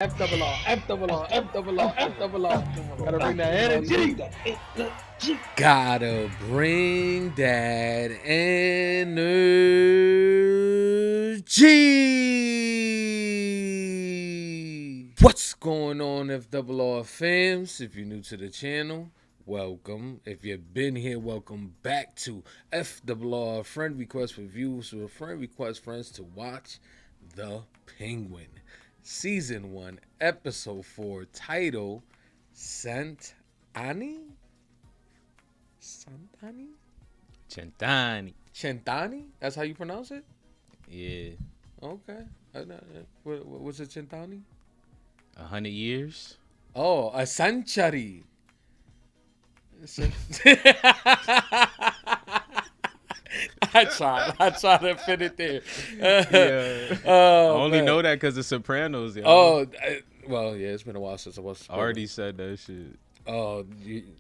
F double R, F double R, F double R, F double R. Gotta bring that energy. Gotta bring that energy. What's going on, FRR fams? If you're new to the channel, welcome. If you've been here, welcome back to FRR Friend Request Reviews, where friend request friends to watch The Penguin. Season 1, Episode 4, title Santani? Santani? Centani. That's how you pronounce it? Yeah. Okay. What's it, Centani? 100 years. Oh, a century. I tried to fit it there. Yeah. Oh, I only man. know that because of Sopranos. Yo. Oh, well, yeah, it's been a while since I watched I already said that shit. Oh,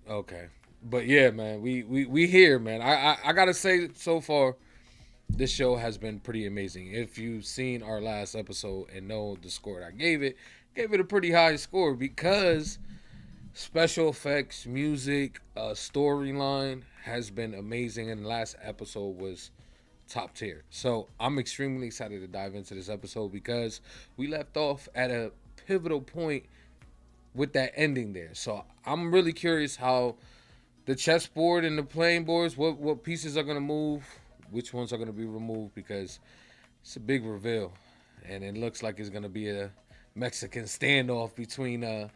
okay. But yeah, man, we here, man. I gotta say, so far, this show has been pretty amazing. If you've seen our last episode and know the score I gave it a pretty high score because special effects, music, storyline has been amazing, and the last episode was top tier. So I'm extremely excited to dive into this episode because we left off at a pivotal point with that ending there. So I'm really curious how the chessboard and the playing boards, what pieces are going to move, which ones are going to be removed, because it's a big reveal. And it looks like it's going to be a Mexican standoff between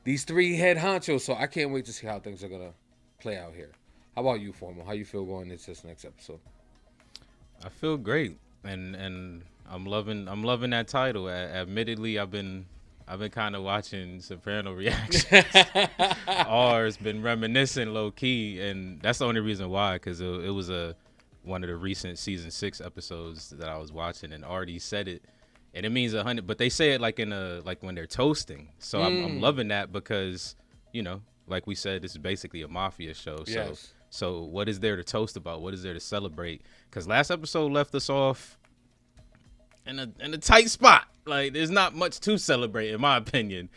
these three head honchos. So I can't wait to see how things are going to play out here. How about you, Formal? How you feel going into this next episode? I feel great, and I'm loving that title. Admittedly, I've been kind of watching Soprano reactions. R's been reminiscing low key, and that's the only reason why, because it was one of the recent season 6 episodes that I was watching, and already said it, and it means 100. But they say it like when they're toasting. So I'm loving that because, you know, like we said, this is basically a mafia show. So Yes. so what is there to toast about? What is there to celebrate? Because last episode left us off in a tight spot. Like, there's not much to celebrate, in my opinion.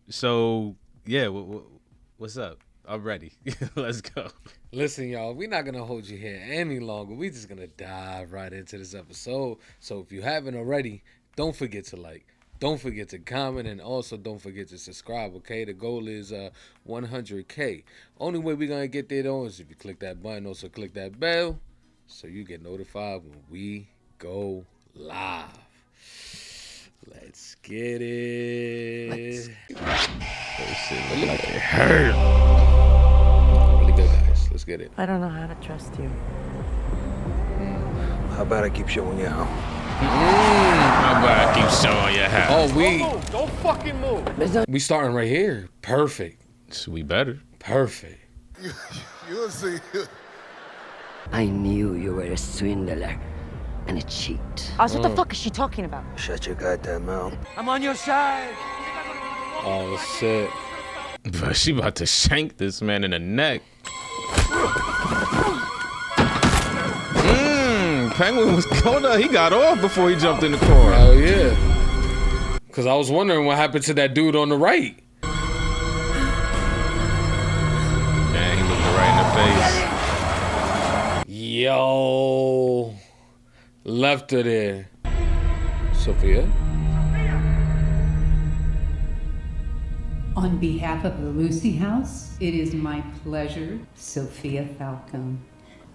So yeah, what's up? I'm ready. Let's go. Listen, y'all, we're not going to hold you here any longer. We're just going to dive right into this episode. So if you haven't already, don't forget to like, don't forget to comment, and also don't forget to subscribe, okay? The goal is 100K. Only way we're going to get there, though, is if you click that button. Also click that bell so you get notified when we go live. Let's get it. That shit look like it hurt. Really good, guys. Let's get it. I don't know how to trust you. How about I keep showing you how? How about I keep showing you how? Oh, Don't fucking move. we starting right here. Perfect. So we better. Perfect. You'll see. I knew you were a swindler and a cheat. Oz, what the fuck is she talking about? Shut your goddamn mouth. I'm on your side. Oh, shit. But she about to shank this man in the neck. Penguin was going up. He got off before he jumped in the car. Oh, yeah. Because I was wondering what happened to that dude on the right. Man, he looked her right in the face. Yo. Left her there. Sofia? On behalf of the Lucy House, it is my pleasure, Sophia Falcone.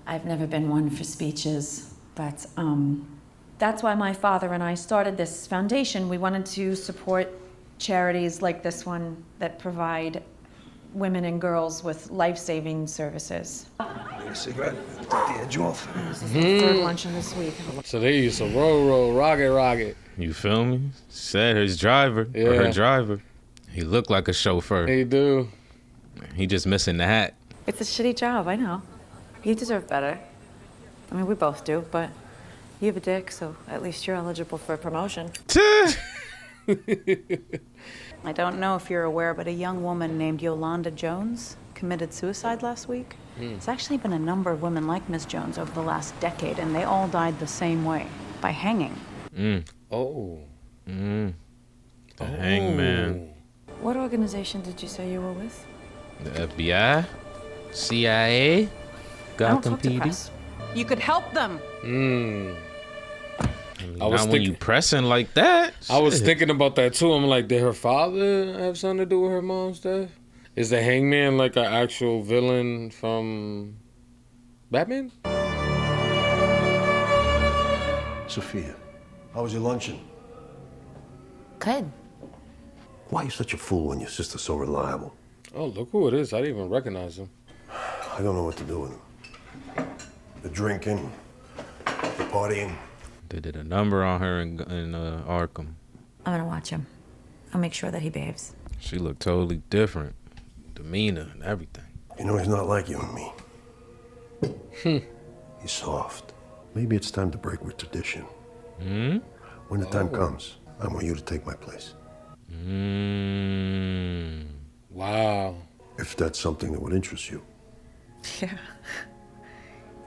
I've never been one for speeches, but that's why my father and I started this foundation. We wanted to support charities like this one that provide women and girls with life-saving services. Need a cigarette? Take the edge off. This is the third luncheon this week. So they used to roll, rocket. You feel me? Said his driver, or Yeah. her driver. He looked like a chauffeur. They do. He just missing the hat. It's a shitty job, I know. You deserve better. I mean, we both do, but you have a dick, so at least you're eligible for a promotion. I don't know if you're aware, but a young woman named Yolanda Jones committed suicide last week. There's actually been a number of women like Miss Jones over the last decade, and they all died the same way, by hanging. Oh. The Hangman. What organization did you say you were with? The FBI? CIA? I don't Gotham talk to PD? press. You could help them. I was when you pressing like that. I was shit. thinking about that too. I'm like, did her father have something to do with her mom's death? Is the Hangman like an actual villain from Batman? Sofia, how was your luncheon? Good. Why are you such a fool when your sister's so reliable? Oh, look who it is. I didn't even recognize him. I don't know what to do with him. The drinking, the partying. They did a number on her in Arkham. I'm gonna watch him. I'll make sure that he behaves. She looked totally different. Demeanor and everything. You know, he's not like you and me. He's soft. Maybe it's time to break with tradition. When the time comes, I want you to take my place. Wow. If that's something that would interest you. Yeah.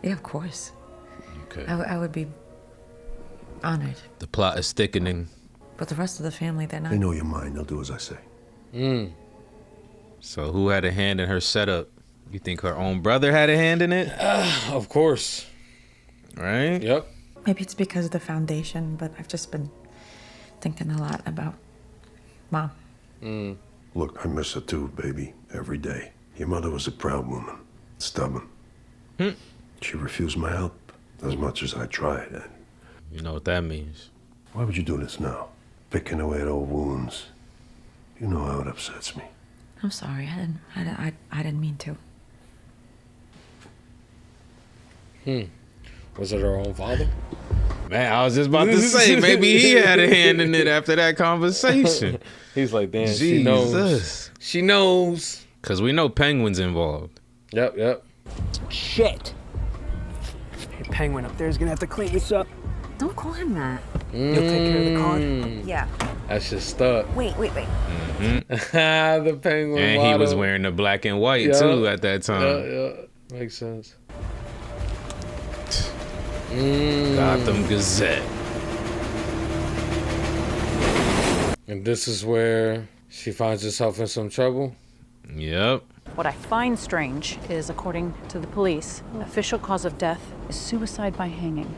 Yeah, of course. Okay. I would be honored. The plot is thickening. But the rest of the family, they're not. They know your mind. They'll do as I say. So who had a hand in her setup? You think her own brother had a hand in it? Of course. Right? Yep. Maybe it's because of the foundation, but I've just been thinking a lot about Mom. Look, I miss her too, baby, every day. Your mother was a proud woman, stubborn. She refused my help as much as I tried. And You know what that means. why would you do this now? Picking away at old wounds. You know how it upsets me. I'm sorry. I didn't mean to. Was it her own father? Man, I was just about to say, maybe he had a hand in it after that conversation. He's like, damn, Jesus. she knows. She knows. Because we know Penguin's involved. Yep. Shit. Hey, Penguin up there is gonna have to clean this up. Don't call him that. You'll take care of the card. Yeah. That's just stuck. Wait. The penguin. And he was motto. wearing the black and white, Yeah. too, at that time. Yeah. Makes sense. Gotham Gazette. And this is where she finds herself in some trouble. Yep. What I find strange is, according to the police, official cause of death is suicide by hanging.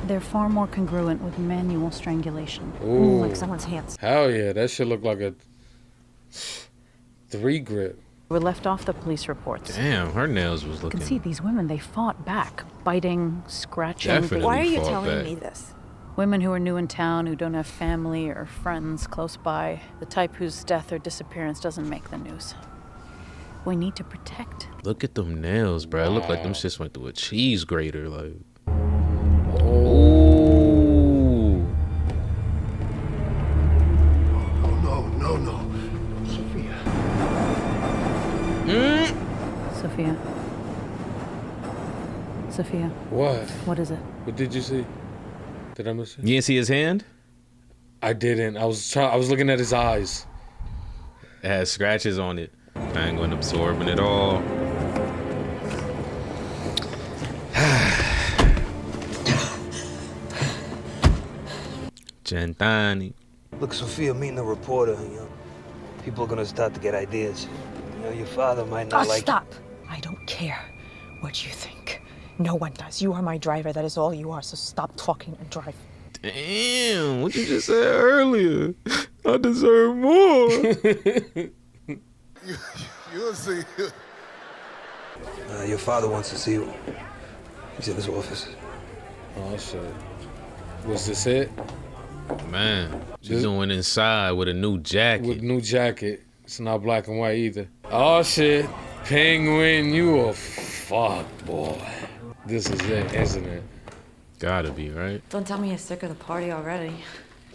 They're far more congruent with manual strangulation. Ooh. Like someone's hands. Hell yeah, that shit look like a 3 grip. We're left off the police reports. Damn, her nails was You can looking... see these women, they fought back, biting, scratching. Definitely Why are you fought telling back. me this? Women who are new in town, who don't have family or friends close by, the type whose death or disappearance doesn't make the news. We need to protect. Look at them nails, bro. It looked like them shits went through a cheese grater, like... No. Sofia. Sophia, What? what is it? What did you see? Did I miss it? You didn't see his hand? I didn't. I was looking at his eyes. It had scratches on it. Penguin absorbing it all. Gentani. Look, Sofia, meeting the reporter, people are gonna start to get ideas. Your father might not like... Stop. I don't care what you think. No one does. You are my driver. That is all you are. So stop talking and drive. Damn, what you just said earlier. I deserve more. You'll see. Your father wants to see you. He's in his office. Oh shit. Was this it? Man, she's doing inside with a new jacket. With new jacket. It's not black and white either. Oh shit. Penguin, you a fuck boy. This is it, isn't it? Gotta be, right? Don't tell me you're sick of the party already.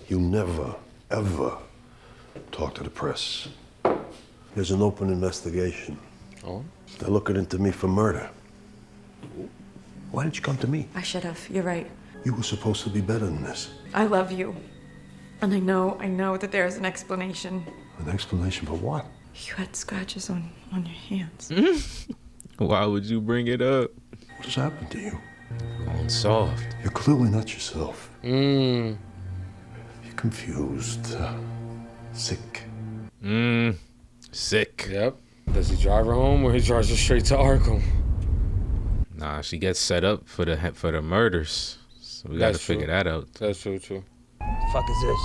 You never, ever talk to the press. There's an open investigation. Oh? They're looking into me for murder. Why did you come to me? I should have. You're right. You were supposed to be better than this. I love you. And I know that there's an explanation. An explanation for what? You had scratches on your hands. Why would you bring it up? What has happened to you? Going soft. You're clearly not yourself. Mmm. You're confused, Sick. Sick. Yep. Does he drive her home or he drives her straight to Arkham? Nah, she gets set up for the murders. So we got to figure that out. That's true, too. The fuck is this?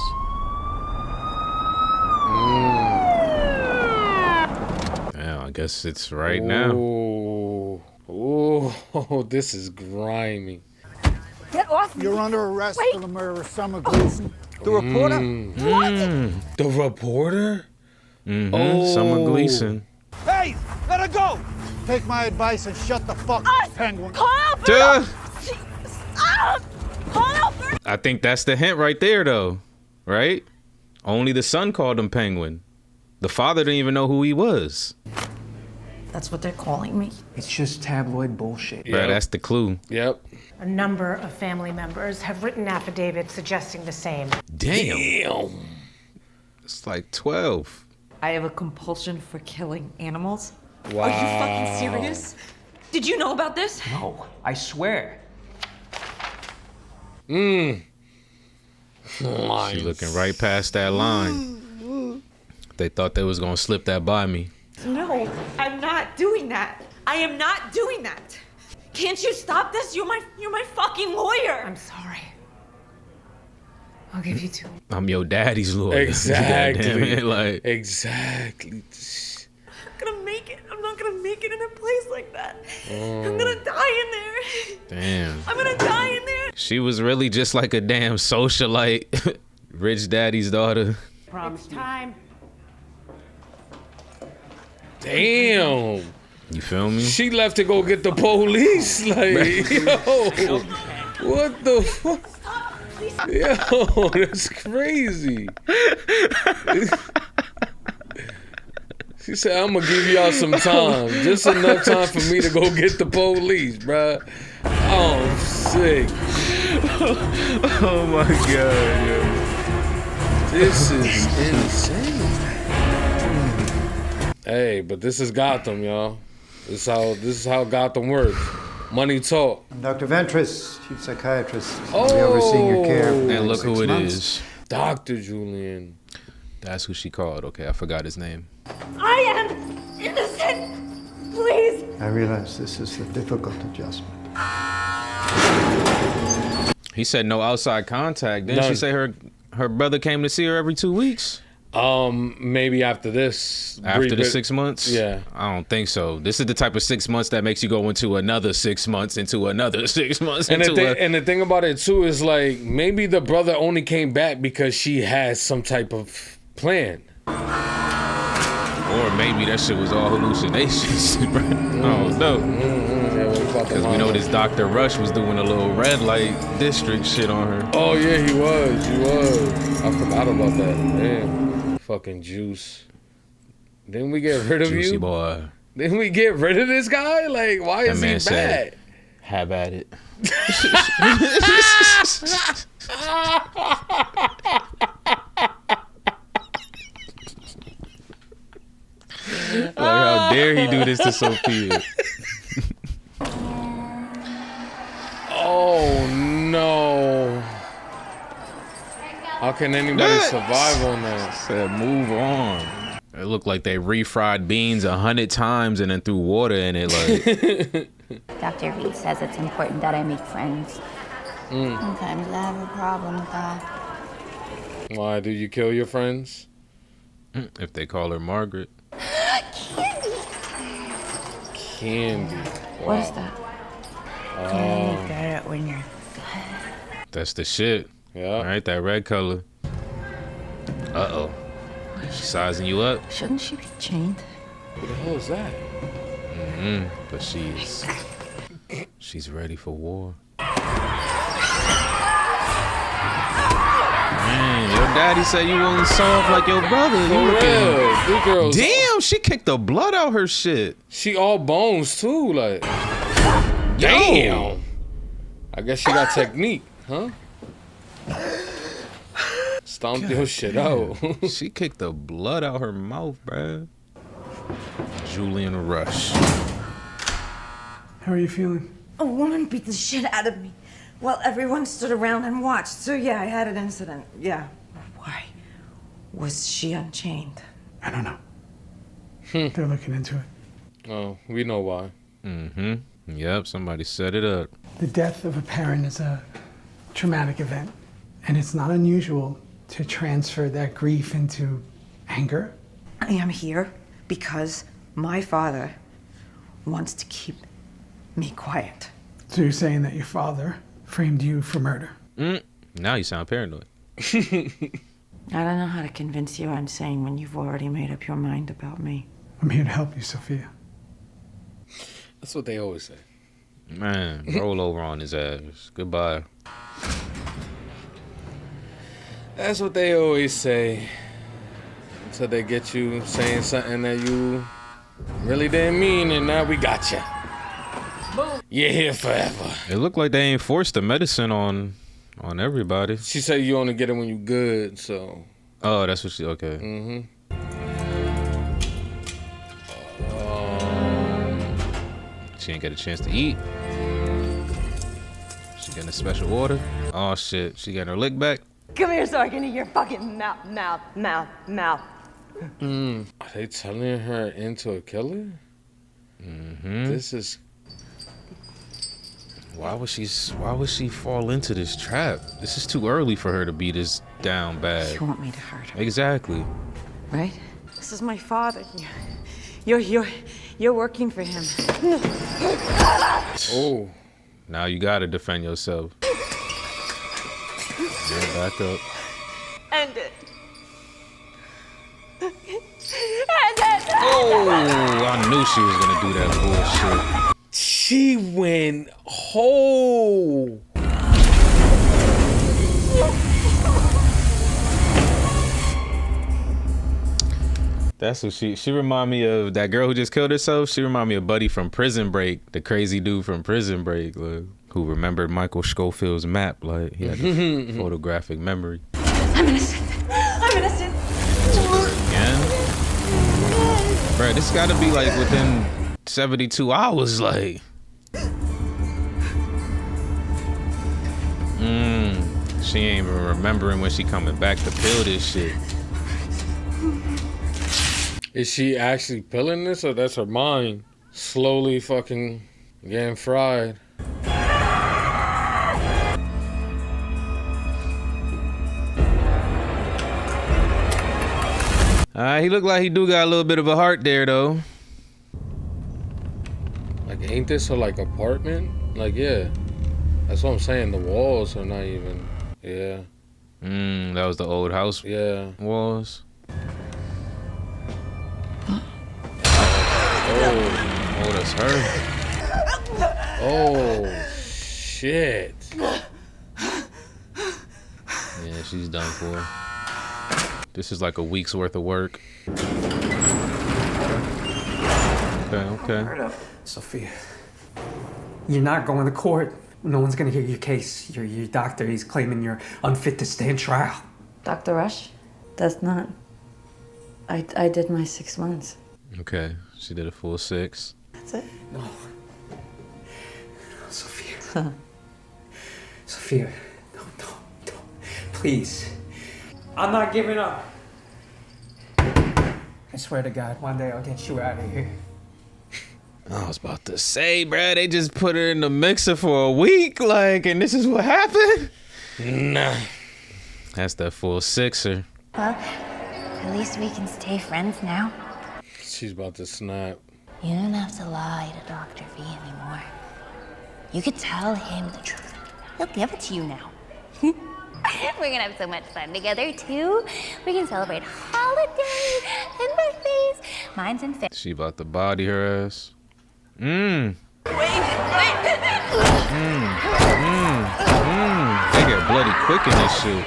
Yeah, I guess it's right now. Oh, this is grimy. Get off me! You're under arrest for the murder of Summer Gleason. The reporter? The reporter? Summer Gleason. Hey, let her go! Take my advice and shut the fuck up, Penguin. Call Duh. Stop! Call Alberta! I think that's the hint right there, though. Right? Only the son called him Penguin. The father didn't even know who he was. That's what they're calling me. It's just tabloid bullshit. Bro, that's the clue. Yep. A number of family members have written affidavits suggesting the same. Damn. It's like 12. I have a compulsion for killing animals. Wow. Are you fucking serious? Did you know about this? No, I swear. She looking right past that line. They thought they was gonna slip that by me. No, I'm not doing that. I am not doing that. Can't you stop this? You're my fucking lawyer. I'm sorry. I'll give you 2. I'm your daddy's lawyer. Exactly. Goddamn it, like, exactly. I'm not gonna make it. I'm not gonna make it in a place like that. I'm gonna die in there. damn. I'm gonna die in there. She was really just like a damn socialite. Rich daddy's daughter. It's time. Damn. You feel me? She left to go get the police. Like, yo, what the fuck? Yo, that's crazy. She said, I'm gonna give y'all some time. Just enough time for me to go get the police, bruh. Oh, I'm sick. Oh my god, yo. This is insane. Hey, but this is Gotham, y'all. This is how Gotham works. Money talk. I'm Dr. Ventress, chief psychiatrist. Oh, I'll be overseeing your care for And look who 6 it months. is. Dr. Julian. That's who she called. Okay, I forgot his name. I am innocent. Please. I realize this is a difficult adjustment. He said no outside contact. Didn't None. she say her brother came to see her every 2 weeks? Maybe after this. After the 6 months? Yeah. I don't think so. This is the type of 6 months that makes you go into another 6 months, into another 6 months. And the thing about it too is like maybe the brother only came back because she has some type of plan. Or maybe that shit was all hallucinations. I don't know. Because we know this Dr. Rush was doing a little red light district shit on her. Oh yeah, he was. I forgot about that. Damn. Fucking Juice. Didn't we get rid of Juicy you? boy. Didn't we get rid of this guy? Like, why That is man he said, bad? have at it. Like, how dare he do this to Sophia? Oh no. How can anybody survive on that? Said move on. It looked like they refried beans 100 times and then threw water in it. Like, Dr. Reed says it's important that I make friends. Sometimes I have a problem with that. Why do you kill your friends? if they call her Margaret. Candy. Wow. What is that? You get it when you're That's the shit. Yeah. All right, that red color. Uh-oh. She's sizing you up. Shouldn't she be chained? Who the hell is that? But she's ready for war. Man, your daddy said you wasn't soft like your brother. For real. This girl's Damn, she kicked the blood out her shit. She all bones too, like. Damn. I guess she got technique, huh? Stomped your shit out. She kicked the blood out her mouth, bruh. Julian Rush. How are you feeling? A woman beat the shit out of me while everyone stood around and watched. So yeah, I had an incident. Yeah. Why? Was she unchained? I don't know. They're looking into it. Oh, we know why. Mm-hmm. Yep, somebody set it up. The death of a parent is a traumatic event, and it's not unusual to transfer that grief into anger. I am here because my father wants to keep me quiet. So you're saying that your father framed you for murder? Now you sound paranoid. I don't know how to convince you I'm sane when you've already made up your mind about me. I'm here to help you, Sofia. That's what they always say. Man, roll over on his ass. Goodbye. That's what they always say. Until they get you saying something that you really didn't mean, and now we got you. You're here forever. It looked like they ain't forced the medicine on everybody. She said you only get it when you good, so. Oh, that's what she. Okay. Mm-hmm. She ain't get a chance to eat. She getting a special order. Oh shit, she getting her lick back. Come here so I can eat your fucking mouth. Are they telling her into a killer? Mm-hmm. This is. Why would she fall into this trap? This is too early for her to be this down bad. You want me to hurt her, Exactly. right? This is my father. You're working for him. Oh. Now you gotta defend yourself. Yeah, back up. End it. Oh, I knew she was gonna do that bullshit. She went whole. That's what she remind me of, that girl who just killed herself. She remind me of Buddy from Prison Break, the crazy dude from Prison Break, like, who remembered Michael Schofield's map. Like, he had the photographic memory. I'm innocent. I'm innocent. Again? Bruh, this gotta be like within 72 hours, like. She ain't even remembering when she coming back to pill this shit. Is she actually pilling this, or that's her mind slowly fucking getting fried? He looked like he do got a little bit of a heart there, though. Like, ain't this her, like, apartment? Like, yeah. That's what I'm saying. The walls are not even, yeah. That was the old house walls. Oh, that's her. Oh, shit. Yeah, she's done for. This is like a week's worth of work. Okay. Sofia, you're not going to court. No one's gonna hear your case. Your doctor, he's claiming you're unfit to stand trial. Dr. Rush? That's not. I did my 6 months. Okay, she did a full 6. That's it? No. Sofia. Sofia, no. Please. I'm not giving up. I swear to God, one day I'll get you out of here. I was about to say, bruh, they just put her in the mixer for a week, like, and this is what happened? Nah. That's that full 6er. Well, at least we can stay friends now. She's about to snap. You don't have to lie to Dr. V anymore. You could tell him the truth. He'll give it to you now. We're gonna have so much fun together, too. We can celebrate holidays and birthdays. Mine's in February. She about to body her ass. They get bloody quick in this shit.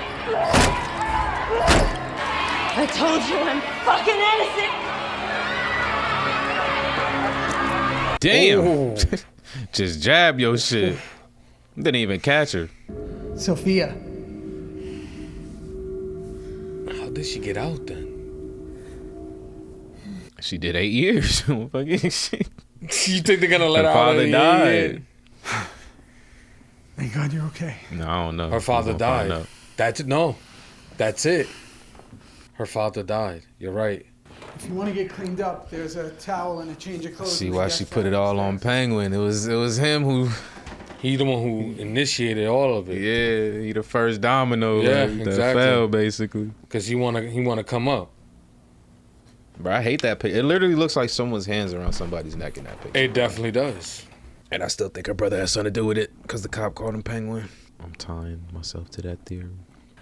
I told you I'm fucking innocent. Damn. Just jab your shit. Didn't even catch her. Sofia. How did she get out then? She did 8 years. Fucking shit. You think they're gonna let her out? Her father died. Thank God you're okay. No, I don't know. Her father died. That's it. Her father died. You're right. If you want to get cleaned up, there's a towel and a change of clothes. See why she put it all on Penguin. It was him who. He the one who initiated all of it. Yeah, he the first domino. Yeah, that exactly. fell basically. Cause he wanna come up. Bro, I hate that picture. It literally looks like someone's hands around somebody's neck in that picture. It definitely does. And I still think her brother has something to do with it, because the cop called him Penguin. I'm tying myself to that theory.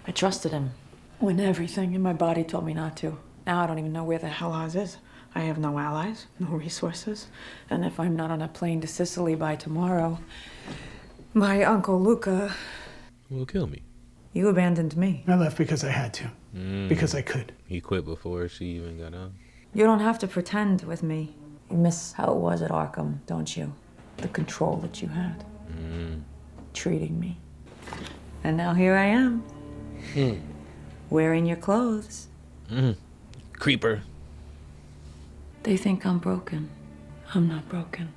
I trusted him when everything in my body told me not to. Now I don't even know where the hell Oz is. I have no allies, no resources. And if I'm not on a plane to Sicily by tomorrow, my Uncle Luca will kill me. You abandoned me. I left because I had to. Because I could. He quit before she even got out. You don't have to pretend with me. You miss how it was at Arkham, don't you? The control that you had. Treating me. And now here I am. Wearing your clothes. Creeper. They think I'm broken. I'm not broken.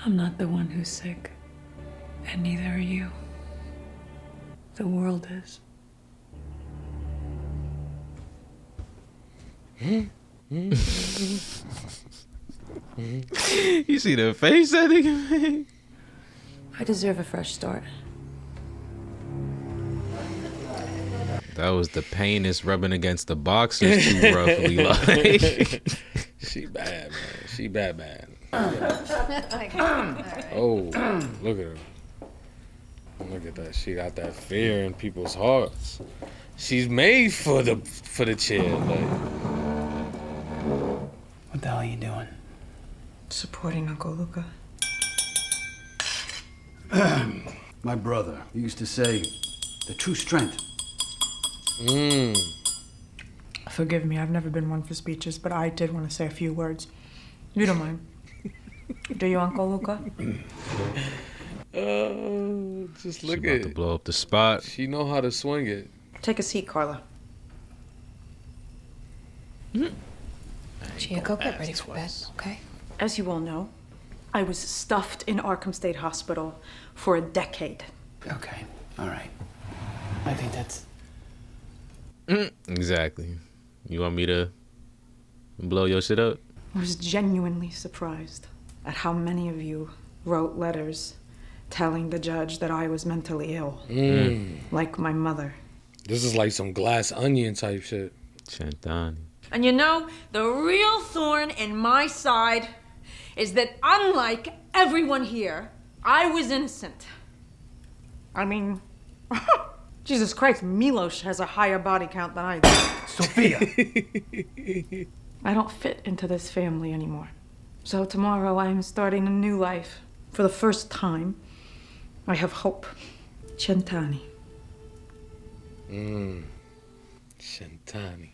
I'm not the one who's sick. And neither are you. The world is. You see the face that nigga made? I deserve a fresh start. That was the pain is rubbing against the boxers too roughly. Like. She bad, man. She bad. Oh, look at her. Look at that. She got that fear in people's hearts. She's made for the chair. Like. What the hell are you doing? Supporting Uncle Luca. My brother used to say, the true strength. Forgive me, I've never been one for speeches, but I did want to say a few words. You don't mind. Do you, Uncle Luca? Just look She at about to it. blow up the spot. She know how to swing it. Take a seat, Carla. Gia, go get ready for bed, okay? As you all know, I was stuffed in Arkham State Hospital for a decade. Okay, all right. I think that's... Exactly. You want me to blow your shit up? I was genuinely surprised at how many of you wrote letters telling the judge that I was mentally ill. Like my mother. This is like some Glass Onion type shit. Chantani. And you know, the real thorn in my side is that unlike everyone here, I was innocent. I mean, Jesus Christ, Milos has a higher body count than I do. Sofia! I don't fit into this family anymore. So tomorrow I'm starting a new life. For the first time, I have hope. Chantani. Chantani.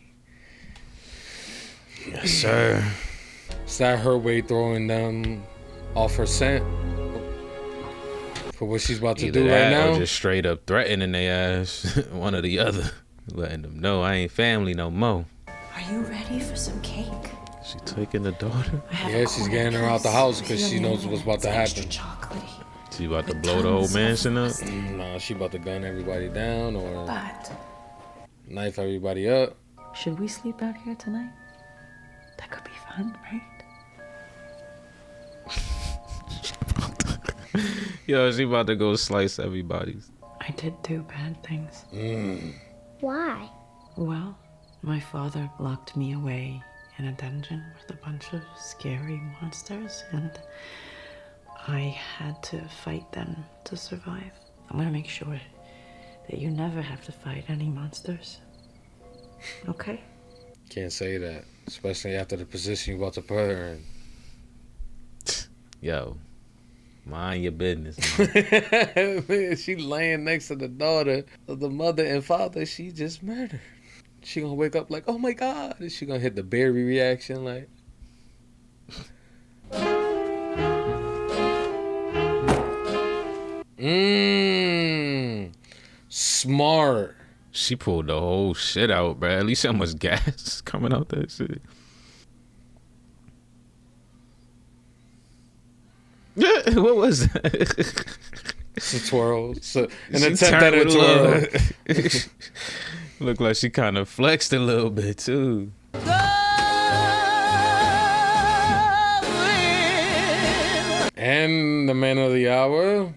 Yes, sir. Is that her way throwing them off her scent? For what she's about to Either do right that now? or just straight up threatening their ass. One or the other. Letting them know I ain't family no more. Are you ready for some cake? She taking the daughter? Yeah, she's getting her out the house because she knows what's about to happen. She about to blow the whole mansion up? Nah, she about to gun everybody down or But knife everybody up. Should we sleep out here tonight? That could be fun, right? Yo, she about to go slice everybody's. I did do bad things. Why? Well, my father locked me away in a dungeon with a bunch of scary monsters, and I had to fight them to survive. I'm gonna make sure that you never have to fight any monsters. Okay? Can't say that, especially after the position you about to put her in. Yo, mind your business. Man, she laying next to the daughter of the mother and father she just murdered. She gonna wake up like, oh my God. And she gonna hit the Barry reaction like. Smart. She pulled the whole shit out, bro. At least how much gas coming out that shit. What was that? It's a twirl. So an She attempt at a turned twirl. with Look like she kind of flexed a little bit too. And the man of the hour.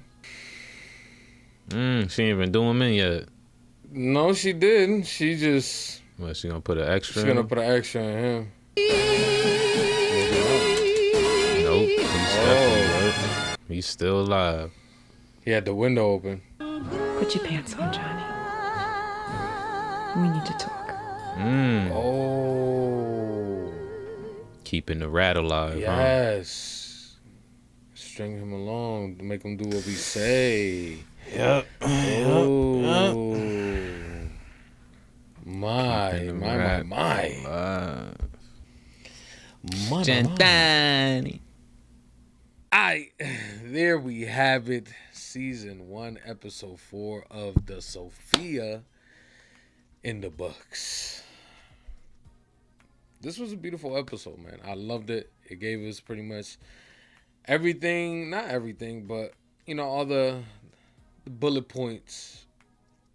She ain't even doing me yet. No, she didn't. She just. Well, she gonna put an extra. She's gonna put an extra in him. Nope. He's definitely up. He's still alive. He had the window open. Put your pants on, Johnny. We need to talk. Oh. Keeping the rat alive. Yes. String him along to make him do what we say. Yep. Oh. My. Gentani. Alright, there we have it. Season 1, episode 4 of the Sofia in the books. This was a beautiful episode, man. I loved it. It gave us pretty much everything, not everything, but you know, all the bullet points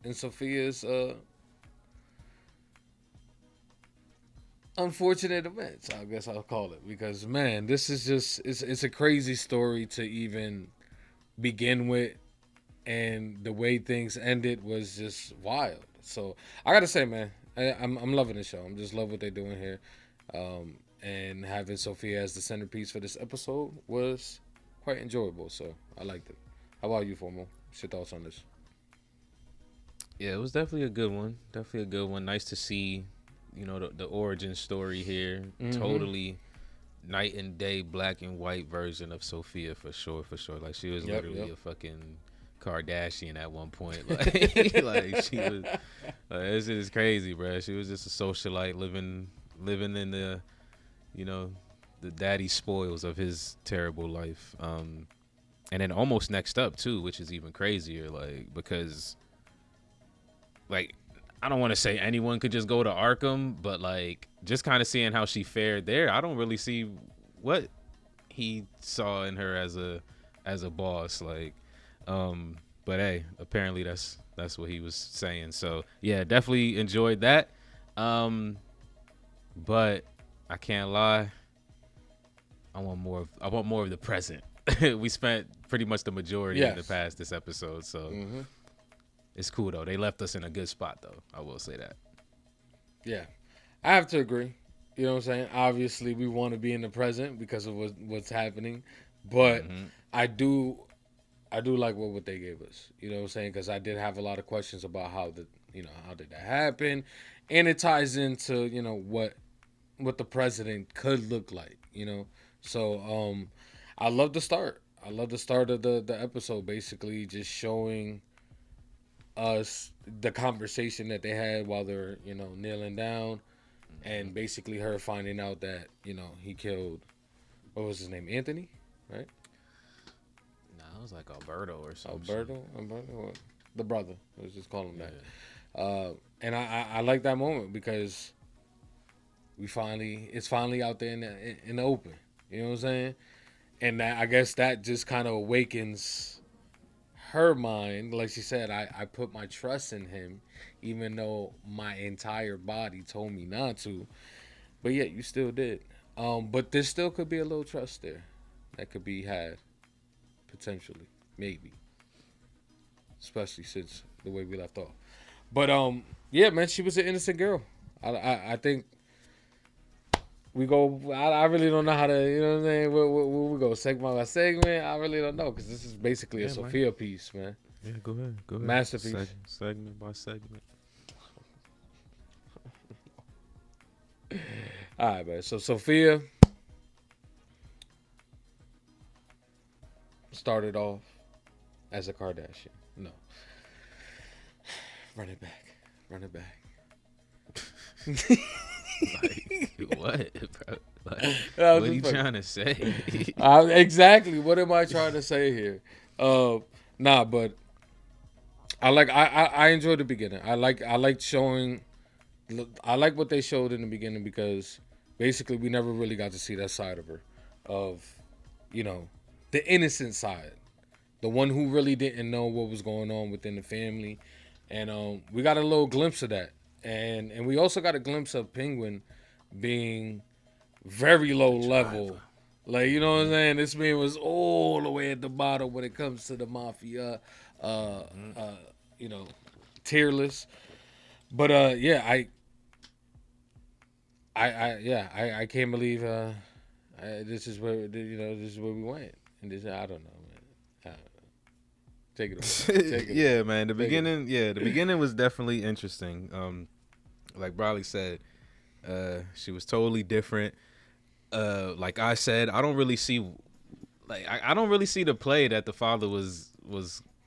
in Sofia's unfortunate events, I guess I'll call it, because man, this is just it's a crazy story to even begin with, and the way things ended was just wild. So I gotta say, man, I'm loving the show. I'm just love what they're doing here, and having Sofia as the centerpiece for this episode was quite enjoyable. So I liked it. How about you, Formo? What's your thoughts on this? Yeah, it was definitely a good one. Definitely a good one. Nice to see, you know, the origin story here. Mm-hmm. Totally night and day, black and white version of Sofia for sure. Like she was literally a fucking Kardashian at one point. Like, like she was. This shit is crazy, bro. She was just a socialite living in the, you know, the daddy spoils of his terrible life. And then almost next up too, which is even crazier. Like, because, like, I don't want to say anyone could just go to Arkham, but like just kind of seeing how she fared there, I don't really see what he saw in her as a boss. Like, but hey, apparently that's what he was saying. So yeah, definitely enjoyed that. But I can't lie, I want more of the present. We spent pretty much the majority of the past this episode, so. It's cool though. They left us in a good spot though. I will say that. Yeah, I have to agree. You know what I'm saying? Obviously, we want to be in the present because of what's happening, but I do like what they gave us. You know what I'm saying? Because I did have a lot of questions about how did that happen, and it ties into, you know, what the president could look like. You know, so I love the start. I love the start of the episode, basically just showing us the conversation that they had while they're, you know, kneeling down, and basically her finding out that, you know, he killed, what was his name, Anthony, right? Nah, it was like Alberto or something. Alberto, the brother. Let's just call him that. And I like that moment because it's finally out there in the open. You know what I'm saying? And I guess that just kind of awakens her mind. Like she said, I put my trust in him, even though my entire body told me not to. But yeah, you still did. But there still could be a little trust there that could be had, potentially, maybe, especially since the way we left off. But yeah, man, she was an innocent girl. I think we go. I really don't know how to. You know what I'm saying? Where we go segment by segment. I really don't know, because this is basically a Sofia piece, man. Yeah, go ahead. Masterpiece. Segment by segment. All right, man. So Sofia started off as a Kardashian. No. Run it back. Like, what, bro? Like, what are you trying to say? Exactly. What am I trying to say here? Nah, but I enjoyed the beginning. I like what they showed in the beginning, because basically we never really got to see that side of her, of, you know, the innocent side, the one who really didn't know what was going on within the family, and we got a little glimpse of that and we also got a glimpse of Penguin being very low level. Like, you know what I'm saying? This man was all the way at the bottom when it comes to the mafia, you know, tier list. But yeah, I can't believe this is where this is where we went, and this I don't know, man. Take it away. Take it Yeah, away. man. The Take beginning, it. the beginning was definitely interesting. Like Bradley said, she was totally different. Like I said, I don't really see, I don't really see the play that the father was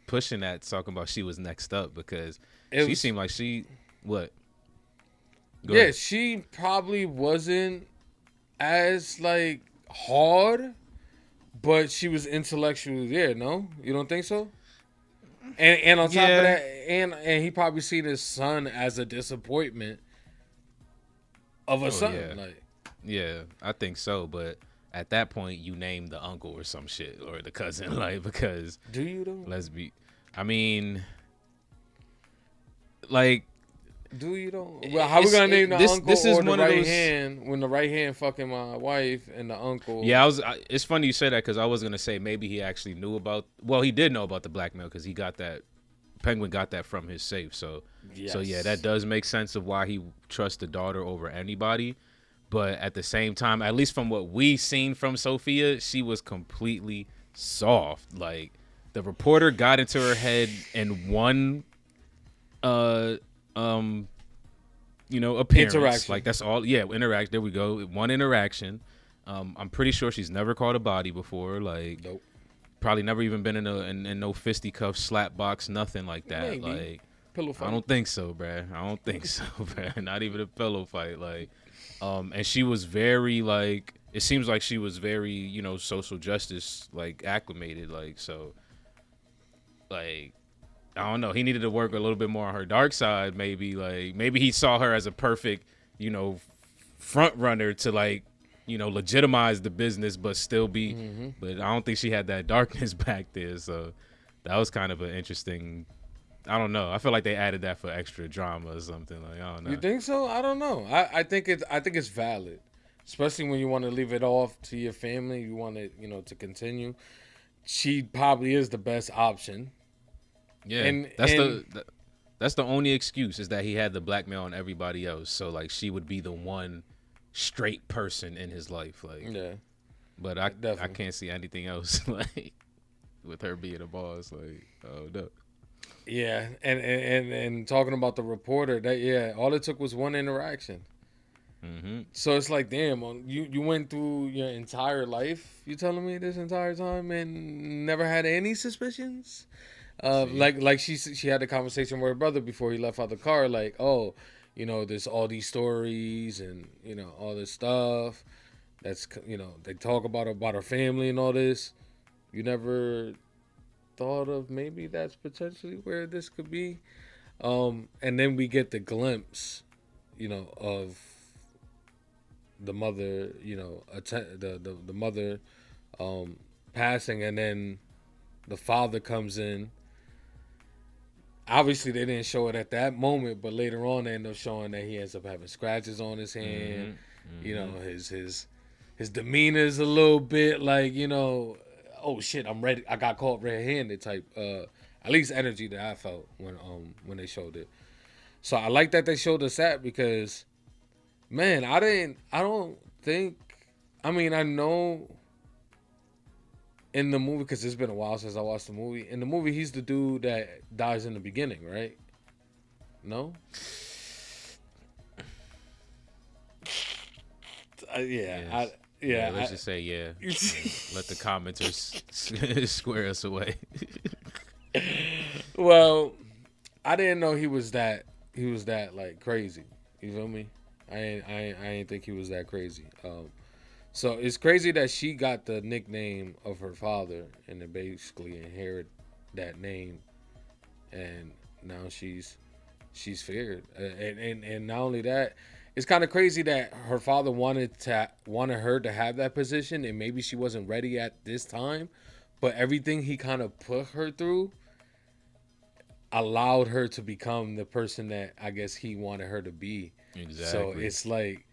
pushing at, talking about she was next up, because she seemed like she what. Go ahead. She probably wasn't as like hard, but she was intellectually there. No, you don't think so? And on top of that, and he probably seen his son as a disappointment of a son. Yeah. Like, yeah, I think so. But at that point, you name the uncle or some shit, or the cousin, like, because do you though? Let's be. I mean, like. Do you don't? Well, how we gonna name the uncle this is or the one right of those, hand when the right hand fucking my wife and the uncle? Yeah, it's funny you say that, because I was gonna say maybe he actually knew about. Well, he did know about the blackmail, because he got that. Penguin got that from his safe, so yeah, that does make sense of why he trusts the daughter over anybody. But at the same time, at least from what we seen from Sofia, she was completely soft. Like, the reporter got into her head in one appearance. Interaction. Like, that's all. Yeah, interact. There we go. One interaction. I'm pretty sure she's never caught a body before. Like, nope. Probably never even been in no fisticuff, slap box, nothing like that. Maybe. Like, Pillow fight. I don't think so, bruh. I don't think so, bruh. Not even a pillow fight. Like, and she was very, like, it seems like she was very, social justice, like, acclimated. Like, so, like, I don't know. He needed to work a little bit more on her dark side, maybe. Like, maybe he saw her as a perfect, front runner to, like, legitimize the business, but still be. Mm-hmm. But I don't think she had that darkness back there. So that was kind of an interesting. I don't know. I feel like they added that for extra drama or something. Like, I don't know. You think so? I don't know. I think it's valid, especially when you want to leave it off to your family. You want it, to continue. She probably is the best option. Yeah, and that's the only excuse, is that he had the blackmail on everybody else. So, like, she would be the one straight person in his life. Like, yeah. But I can't see anything else, like, with her being a boss. Like, oh no. Yeah, and talking about the reporter, that all it took was one interaction. Mm-hmm. So it's like, damn, you went through your entire life, you telling me, this entire time, and never had any suspicions? Like she had a conversation with her brother before he left out the car, like, oh, there's all these stories and all this stuff that's they talk about her family and all this. You never thought of maybe that's potentially where this could be, and then we get the glimpse of the mother, the mother passing, and then the father comes in. Obviously, they didn't show it at that moment, but later on, they end up showing that he ends up having scratches on his hand. Mm-hmm. His demeanor is a little bit like, oh shit, I'm ready. I got caught red-handed type. At least energy that I felt when they showed it. So I like that they showed us that, because, man, I know in the movie, because it's been a while since I watched the movie. In the movie, he's the dude that dies in the beginning, right? No? Yes. Let's just say yeah. Let the commenters square us away. Well, I didn't know he was that like crazy. You feel me? I ain't think he was that crazy. So it's crazy that she got the nickname of her father and then basically inherit that name, and now she's feared. And not only that, it's kind of crazy that her father wanted her to have that position, and maybe she wasn't ready at this time, but everything he kind of put her through, allowed her to become the person that I guess he wanted her to be. Exactly. So it's like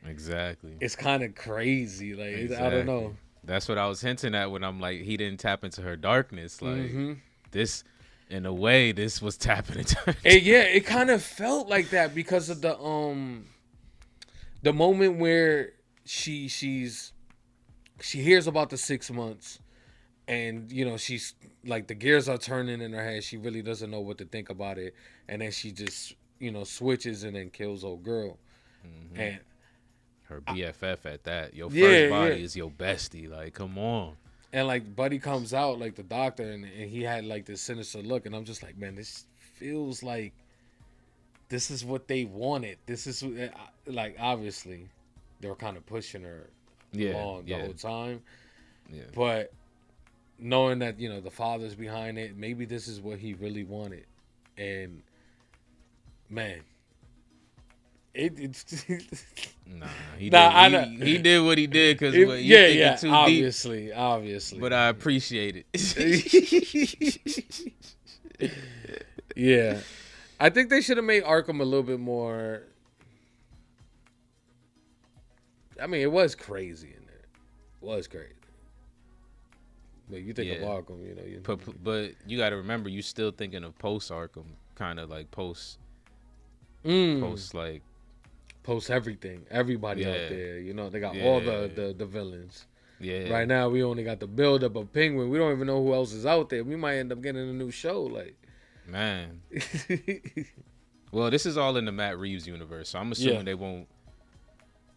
it's kind of crazy. Like I don't know. That's what I was hinting at when I'm like, he didn't tap into her darkness. Like Mm-hmm. this, in a way, this was tapping into her. Yeah, it kind of felt like that because of the moment where she hears about the 6 months, and you know she's like the gears are turning in her head. She really doesn't know what to think about it, and then she just switches and then kills old girl, and her BFF at that. Your first body is your bestie. Like, come on. And like Buddy comes out like the doctor, and he had like this sinister look, and I'm just like, man, this feels like this is what they wanted. This is like obviously they were kind of pushing her along the whole time. Yeah. But knowing that the father's behind it, maybe this is what he really wanted, and man. It's he did what he did because too obviously, but I appreciate it. Yeah, I think they should have made Arkham a little bit more. I mean, it was crazy in there. It was crazy. But you think of Arkham, but you got to remember, you still thinking of post Arkham, kind of like post like. Post everything, everybody out there, they got all the villains. Yeah. Right now, we only got the buildup of Penguin. We don't even know who else is out there. We might end up getting a new show, like. Man. Well, this is all in the Matt Reeves universe, so I'm assuming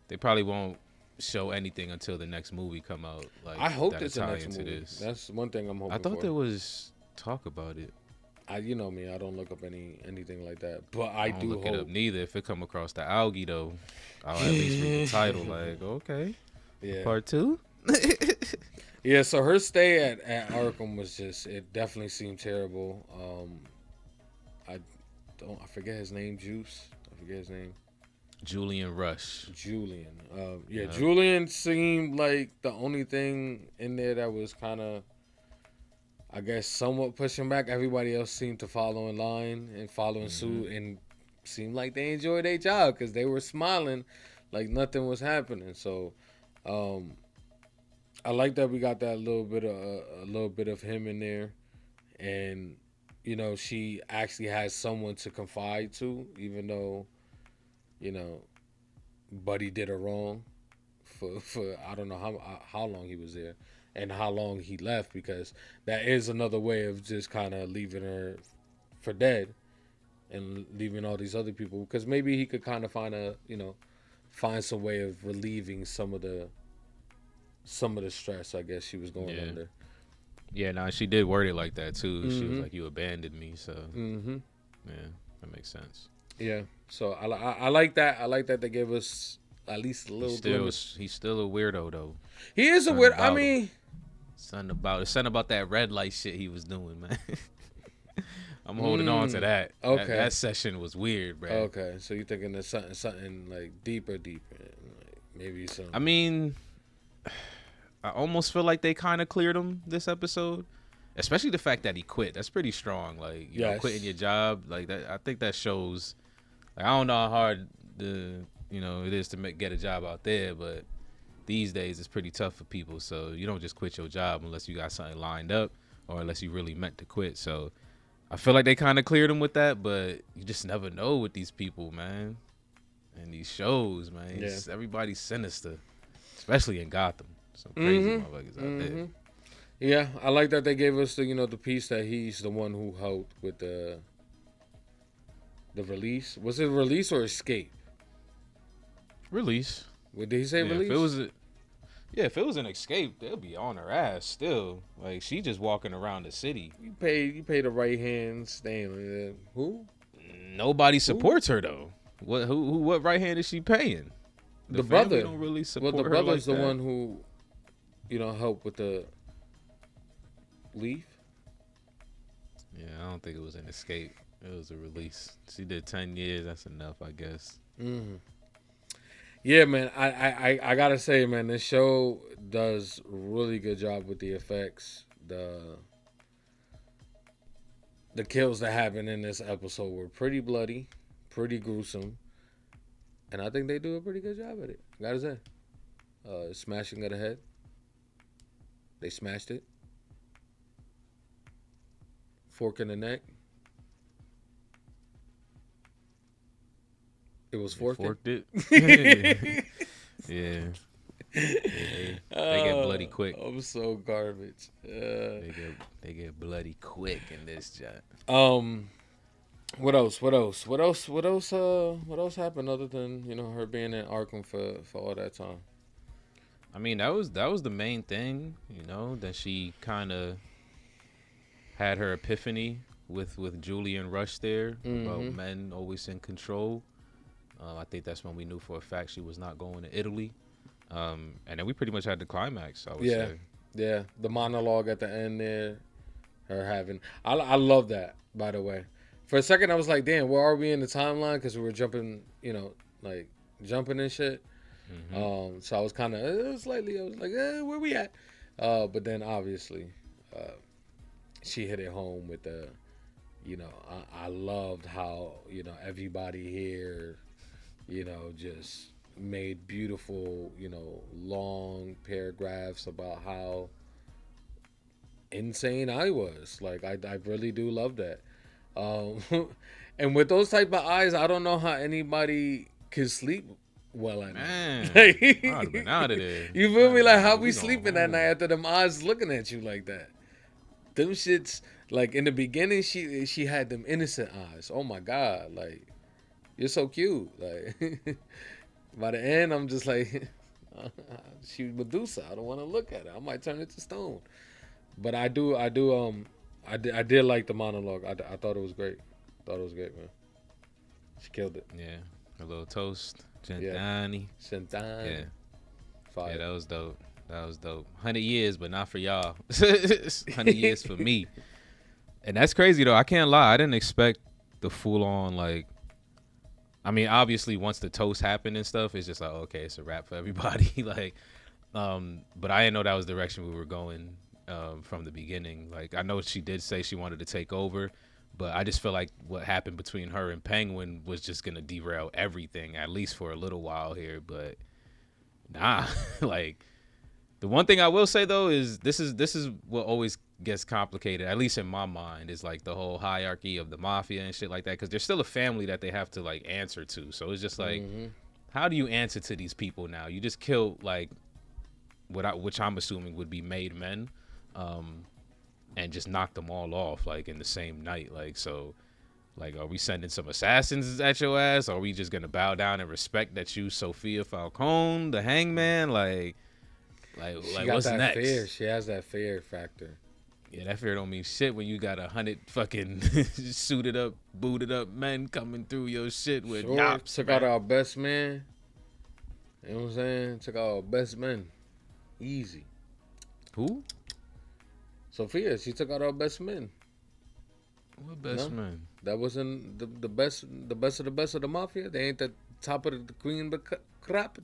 they probably won't show anything until the next movie come out. Like, I hope there's a next movie. That's one thing I'm hoping. I thought there was talk about it. You know me, I don't look up anything like that, but I do look hope. It up neither. If it come across the algae though, I'll at least read the title. Like, okay, part 2. Yeah, so her stay at Arkham was it definitely seemed terrible. I forget his name. Julian Rush. Julian. Julian seemed like the only thing in there that was kind of, I guess, somewhat pushing back. Everybody else seemed to follow in line and following suit, and seemed like they enjoyed their job because they were smiling like nothing was happening. So, I like that we got that little bit of him in there, and she actually has someone to confide to, even though, Buddy did her wrong for I don't know how long he was there. And how long he left, because that is another way of just kind of leaving her for dead and leaving all these other people, because maybe he could kind of find some way of relieving some of the stress I guess she was going under. Yeah, no, she did word it like that too. She was like, "You abandoned me," so yeah, that makes sense. Yeah, so I like that. I like that they gave us at least a little. He's still a weirdo though. He is a weirdo. I mean. Something about that red light shit he was doing, man. I'm holding on to that. Okay. That session was weird, bro. Okay, so you're thinking there's something like deeper, like maybe some. I mean, I almost feel like they kind of cleared him this episode, especially the fact that he quit. That's pretty strong. Like, you know, quitting your job, like that. I think that shows. Like, I don't know how hard it is to get a job out there, but these days it's pretty tough for people. So you don't just quit your job unless you got something lined up or unless you really meant to quit. So I feel like they kind of cleared him with that, but you just never know with these people, man. And these shows, man. Everybody's sinister, especially in Gotham. Some crazy motherfuckers out there. Yeah, I like that they gave us the piece that he's the one who helped with the release. Was it release or escape? Release. Did he say release? If it was an escape, they'll be on her ass still. Like, she just walking around the city. You pay the right hand staying. Who? Nobody supports her though. What right hand is she paying? The brother don't really support the her brother's like the that. one who, helped with the leaf. Yeah, I don't think it was an escape. It was a release. She did 10 years. That's enough, I guess. Mm-hmm. Yeah, man. I gotta say, man, this show does really good job with the effects. the kills that happened in this episode were pretty bloody, pretty gruesome, and I think they do a pretty good job at it. Gotta say, smashing of the head. They smashed it. Fork in the neck. It was forked. Forked it. Yeah. They get bloody quick. I'm so garbage. They get bloody quick in this job. What else? What else happened other than her being in Arkham for all that time? I mean, that was the main thing. That she kind of had her epiphany with Julian Rush there about men always in control. I think that's when we knew for a fact she was not going to Italy. And then we pretty much had the climax, I would say. Yeah. The monologue at the end there, her having. I love that, by the way. For a second, I was like, damn, where are we in the timeline? Because we were jumping, jumping and shit. So I was kind of slightly, I was like, where we at? But then obviously, she hit it home with the, I loved how, everybody here, just made beautiful, long paragraphs about how insane I was. Like, I really do love that. And with those type of eyes, I don't know how anybody can sleep well at night. I'd have been out of there. You feel me? Like, how we sleeping at night after them eyes looking at you like that? Them shits, like, in the beginning, she had them innocent eyes. Oh my God, like, you're so cute. Like, by the end, I'm just like, she's Medusa. I don't want to look at her. I might turn it to stone. But I did like the monologue. I thought it was great. Thought it was great, man. She killed it. Yeah, a little toast, Gentani. Yeah. Fire. Yeah, that was dope. 100 years, but not for y'all. 100 years for me. And that's crazy though. I can't lie. I didn't expect the full on like. I mean, obviously, once the toast happened and stuff, it's just like, okay, it's a wrap for everybody. Like, but I didn't know that was the direction we were going from the beginning. Like, I know she did say she wanted to take over, but I just feel like what happened between her and Penguin was just gonna derail everything, at least for a little while here. But nah, like, the one thing I will say though is this is what always gets complicated, at least in my mind, is like the whole hierarchy of the mafia and shit like that, because there's still a family that they have to like answer to. So it's just like, how do you answer to these people now? You just killed like which I'm assuming would be made men, and just knocked them all off like in the same night. Like, so like, are we sending some assassins at your ass? Or are we just gonna bow down and respect that you Sofia Falcone, the Hangman? Like what's next? Fear. She has that fear factor. Yeah, that fear don't mean shit when you got 100 fucking suited up, booted up men coming through your shit with yops. Took out our best man. You know what I'm saying? Took out our best men. Easy. Who? Sophia. She took out our best men. What best men? That wasn't the best of the best of the mafia. They ain't the top of the queen, but crap.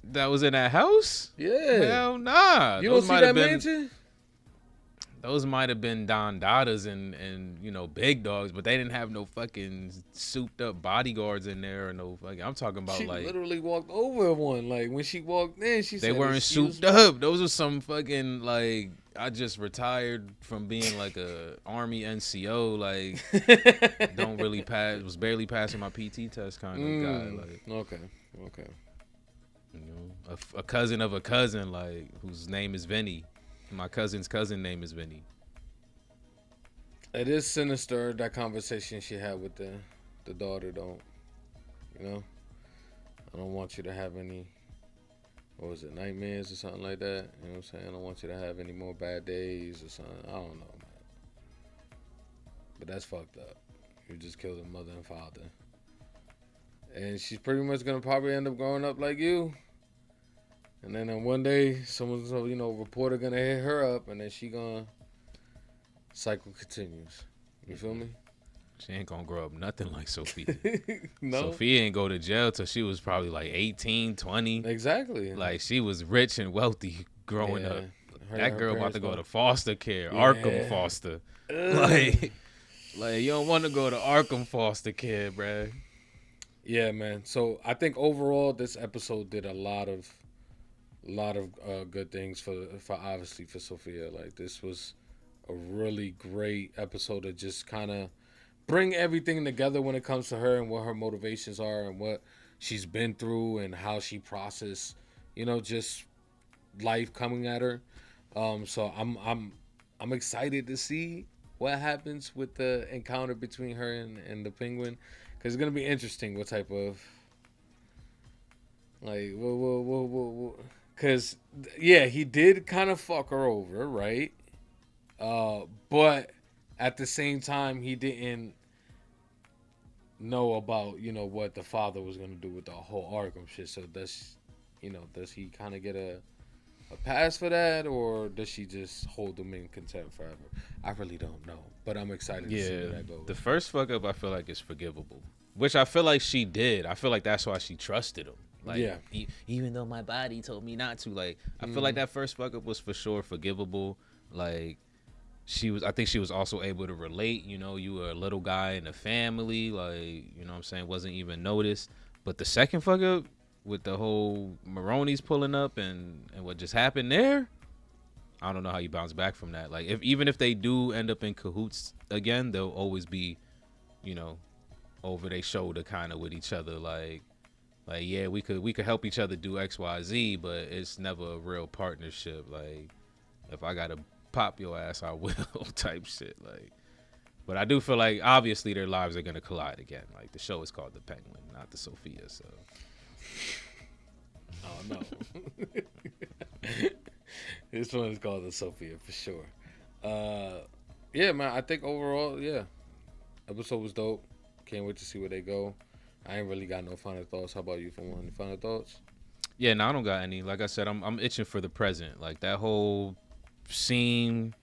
That was in that house? Yeah. Hell nah. You don't see that mansion? Those might have been Don Dadas and big dogs, but they didn't have no fucking souped up bodyguards in there or no fucking. I'm talking about she like literally walked over one. Like when she walked in, she said they weren't souped up. Those are some fucking like I just retired from being like a army NCO. Like don't really pass. Was barely passing my PT test kind of guy. Like okay. A cousin of a cousin like whose name is Vinny. My cousin's cousin name is Vinny. It is sinister, that conversation she had with the daughter, though. I don't want you to have any, what was it, nightmares or something like that? You know what I'm saying? I don't want you to have any more bad days or something. I don't know, man. But that's fucked up. You just killed a mother and father. And she's pretty much going to probably end up growing up like you. And then one day, someone's, reporter gonna hit her up, and then she gonna cycle continues. You feel me? She ain't gonna grow up nothing like Sofia. No. Sofia ain't go to jail till she was probably like 18, 20. Exactly. Like she was rich and wealthy growing up. Her That girl about to go to foster care, Yeah. Arkham foster. Like Like, you don't want to go to Arkham foster care, bruh. Yeah, man. So I think overall this episode did a lot of good things for obviously for Sofia. Like this was a really great episode to just kind of bring everything together when it comes to her and what her motivations are and what she's been through and how she processed, just life coming at her. So I'm excited to see what happens with the encounter between her and the Penguin, because it's gonna be interesting what type of like because yeah, he did kind of fuck her over, right? But at the same time, he didn't know about what the father was gonna do with the whole Arkham shit. So does he kind of get a pass for that, or does she just hold him in contempt forever? I really don't know, but I'm excited to see where that goes. The first fuck up I feel like is forgivable, which I feel like she did. I feel like that's why she trusted him. Like, yeah. Even though my body told me not to, like, I feel like that first fuck up was for sure forgivable. Like, I think she was also able to relate. You were a little guy in the family, like, what I'm saying, wasn't even noticed. But the second fuck up with the whole Maroney's pulling up and what just happened there, I don't know how you bounce back from that. Like, even if they do end up in cahoots again, they'll always be, over their shoulder kind of with each other. Like, yeah, we could help each other do X, Y, Z, but it's never a real partnership. Like, if I gotta pop your ass, I will type shit. Like, but I do feel like obviously their lives are gonna collide again. Like, the show is called The Penguin, not the Sofia. So, oh no, this one is called The Sofia for sure. Yeah, man. I think overall, yeah, episode was dope. Can't wait to see where they go. I ain't really got no final thoughts. How about you? For one, final thoughts? Yeah, no, I don't got any. Like I said, I'm itching for the present. Like that whole scene,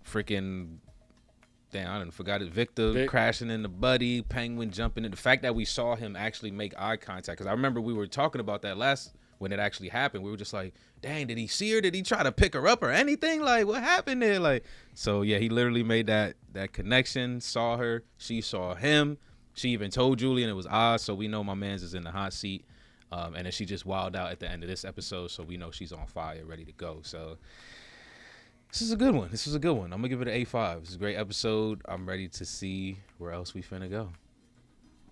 freaking, damn, I didn't forgot it. Victor crashing into Buddy, Penguin jumping in. The fact that we saw him actually make eye contact, because I remember we were talking about that when it actually happened. We were just like, dang, did he see her? Did he try to pick her up or anything? Like, what happened there? Like, so yeah, he literally made that connection. Saw her, she saw him. She even told Julian it was Oz, so we know my man's is in the hot seat. And then she just wilded out at the end of this episode, so we know she's on fire, ready to go. So this is a good one. I'm going to give it an A5. This is a great episode. I'm ready to see where else we finna go.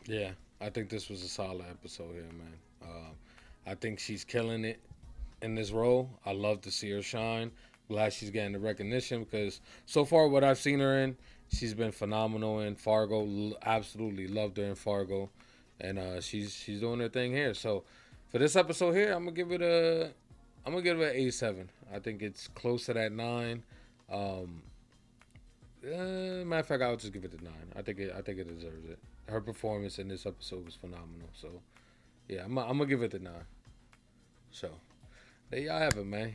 Yeah, I think this was a solid episode here, man. I think she's killing it in this role. I love to see her shine. Glad she's getting the recognition, because so far what I've seen her in, she's been phenomenal in Fargo. Absolutely loved her in Fargo, and she's doing her thing here. So for this episode here, I'm gonna give it an A7. I think it's close to that 9. Matter of fact, I'll just give it a 9. I think it deserves it. Her performance in this episode was phenomenal. So yeah, I'm gonna give it a 9. So there y'all have it, man.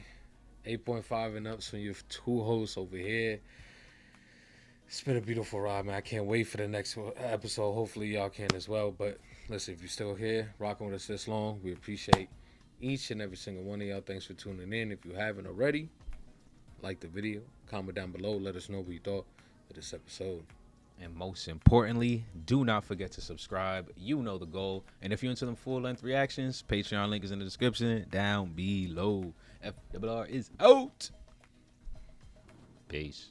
8.5 and up from your 2 hosts over here. It's been a beautiful ride, man. I can't wait for the next episode. Hopefully y'all can as well. But listen, if you're still here, rocking with us this long, we appreciate each and every single one of y'all. Thanks for tuning in. If you haven't already, like the video, comment down below. Let us know what you thought of this episode. And most importantly, do not forget to subscribe. You know the goal. And if you're into them full-length reactions, Patreon link is in the description down below. FRR is out. Peace.